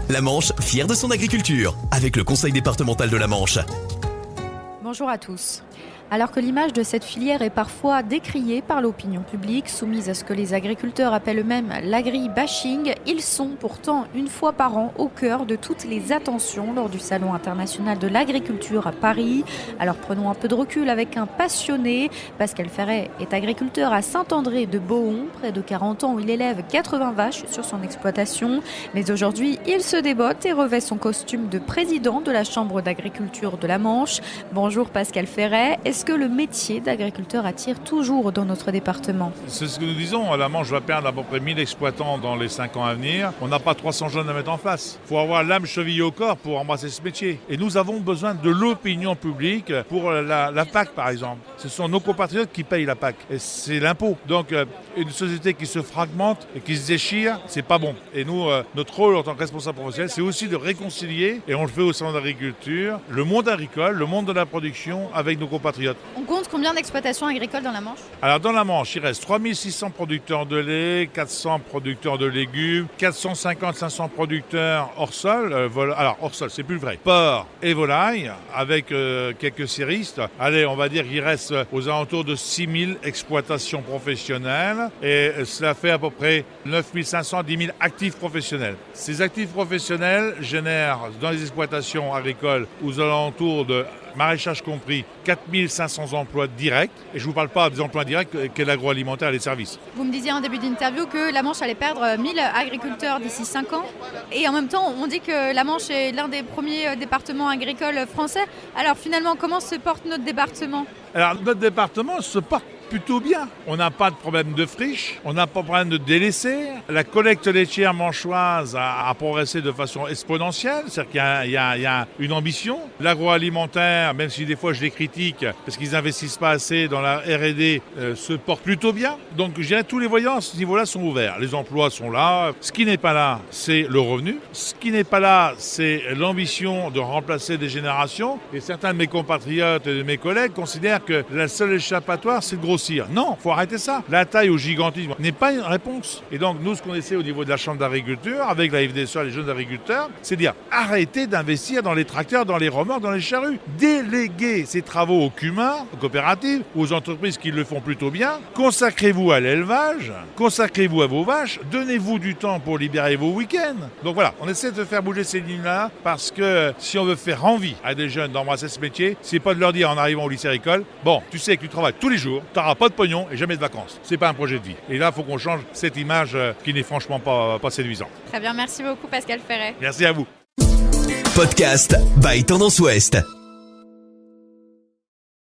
La Manche, fière de son agriculture, avec le Conseil départemental de la Manche. Bonjour à tous. Alors que l'image de cette filière est parfois décriée par l'opinion publique, soumise à ce que les agriculteurs appellent eux-mêmes l'agri-bashing, ils sont pourtant une fois par an au cœur de toutes les attentions lors du Salon international de l'agriculture à Paris. Alors prenons un peu de recul avec un passionné. Pascal Ferret est agriculteur à Saint-André de Bohon, près de 40 ans où il élève 80 vaches sur son exploitation. Mais aujourd'hui, il se débotte et revêt son costume de président de la Chambre d'agriculture de la Manche. Bonjour Pascal Ferret. Est-ce que le métier d'agriculteur attire toujours dans notre département ? C'est ce que nous disons. La Manche va perdre à peu près 1000 exploitants dans les 5 ans à venir. On n'a pas 300 jeunes à mettre en face. Il faut avoir l'âme chevillée au corps pour embrasser ce métier. Et nous avons besoin de l'opinion publique pour la PAC, par exemple. Ce sont nos compatriotes qui payent la PAC. Et c'est l'impôt. Donc, une société qui se fragmente et qui se déchire, c'est pas bon. Et nous, notre rôle en tant que responsable professionnel, c'est aussi de réconcilier, et on le fait au Salon d'agriculture, le monde agricole, le monde de la production avec nos compatriotes. On compte combien d'exploitations agricoles dans la Manche ? Alors dans la Manche, il reste 3600 producteurs de lait, 400 producteurs de légumes, 450-500 producteurs hors sol. Alors hors sol, c'est plus vrai. Porc et volailles, avec quelques séristes. Allez, on va dire qu'il reste aux alentours de 6000 exploitations professionnelles. Et cela fait à peu près 9500, 10 000 actifs professionnels. Ces actifs professionnels génèrent dans les exploitations agricoles aux alentours de maraîchage compris, 4500 emplois directs. Et je ne vous parle pas des emplois directs qu'est l'agroalimentaire et les services. Vous me disiez en début d'interview que la Manche allait perdre 1000 agriculteurs d'ici 5 ans. Et en même temps, on dit que la Manche est l'un des premiers départements agricoles français. Alors finalement, comment se porte notre département ? Alors notre département se porte plutôt bien. On n'a pas de problème de friche, on n'a pas de problème de délaissés. La collecte laitière manchoise a progressé de façon exponentielle, c'est-à-dire qu'il y a une ambition. L'agroalimentaire, même si des fois je les critique parce qu'ils n'investissent pas assez dans la R&D, se porte plutôt bien. Donc je dirais que tous les voyants à ce niveau-là sont ouverts. Les emplois sont là. Ce qui n'est pas là, c'est le revenu. Ce qui n'est pas là, c'est l'ambition de remplacer des générations. Et certains de mes compatriotes et de mes collègues considèrent que la seule échappatoire, c'est de grossir. Non, il faut arrêter ça. La taille au gigantisme n'est pas une réponse. Et donc, nous, ce qu'on essaie au niveau de la Chambre d'agriculture, avec la FDSEA, les jeunes agriculteurs, c'est de dire arrêtez d'investir dans les tracteurs, dans les remorques, dans les charrues. Déléguez ces travaux aux CUMA, aux coopératives, aux entreprises qui le font plutôt bien. Consacrez-vous à l'élevage, consacrez-vous à vos vaches, donnez-vous du temps pour libérer vos week-ends. Donc voilà, on essaie de faire bouger ces lignes-là parce que si on veut faire envie à des jeunes d'embrasser ce métier, c'est pas de leur dire en arrivant au lycée agricole, bon, tu sais que tu travailles tous les jours, t'auras pas de pognon et jamais de vacances. C'est pas un projet de vie. Et là, il faut qu'on change cette image qui n'est franchement pas séduisante. Très bien, merci beaucoup Pascal Ferret. Merci à vous. Podcast by Tendance Ouest.